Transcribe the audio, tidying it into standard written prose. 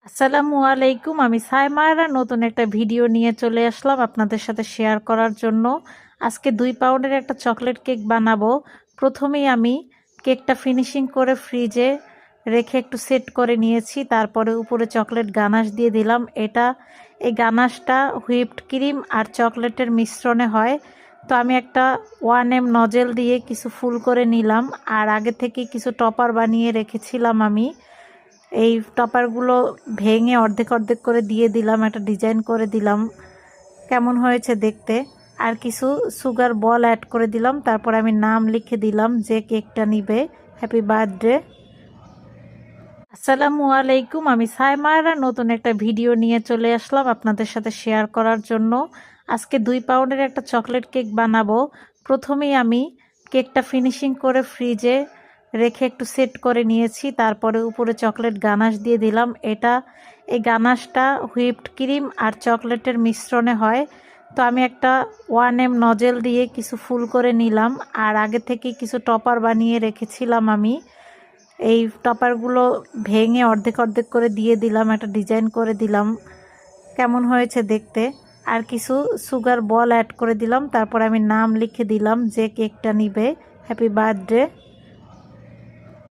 আসসালামু আলাইকুম। আমি সাইমারা নতুন একটা ভিডিও নিয়ে চলে আসলাম আপনাদের সাথে শেয়ার করার জন্য। আজকে 2 পাউন্ডের একটা চকলেট কেক বানাবো। প্রথমেই আমি কেকটা ফিনিশিং করে ফ্রিজে রেখে একটু সেট করে নিয়েছি। তারপরে উপরে চকলেট গানাশ দিয়ে দিলাম। এই গানাশটা হুইপড ক্রিম আর চকলেটের মিশ্রণে হয়। তো আমি একটা 1M নজেল দিয়ে কিছু ফুল করে নিলাম। আর আগে থেকে কিছু টপার বানিয়ে রেখেছিলাম আমি। এই টপারগুলো ভেঙে অর্ধেক অর্ধেক করে দিয়ে দিলাম, একটা ডিজাইন করে দিলাম। কেমন হয়েছে দেখতে। আর কিছু সুগার বল অ্যাড করে দিলাম। তারপর আমি নাম লিখে দিলাম যে কেকটা নিবে। Happy birthday. আসসালামু আলাইকুম। আমি সাইমারা নতুন একটা ভিডিও নিয়ে চলে আসলাম আপনাদের সাথে শেয়ার করার জন্য। আজকে 2 পাউন্ডের একটা চকলেট কেক বানাবো। প্রথমেই আমি কেকটা ফিনিশিং করে ফ্রিজে রেখে একটু সেট করে নিয়েছি। তারপরে উপরে চকলেট গানাশ দিয়ে দিলাম। এই গানাশটা হুইপড ক্রিম আর চকলেটের মিশ্রণে হয়। তো আমি একটা 1M নজেল দিয়ে কিছু ফুল করে নিলাম। আর আগে থেকে কিছু টপার বানিয়ে রেখেছিলাম আমি। এই টপারগুলো ভেঙে অর্ধেক অর্ধেক করে দিয়ে দিলাম, একটা ডিজাইন করে দিলাম। কেমন হয়েছে দেখতে। আর কিছু সুগার বল অ্যাড করে দিলাম। তারপর আমি নাম লিখে দিলাম যে কেকটা নিবে। Happy birthday.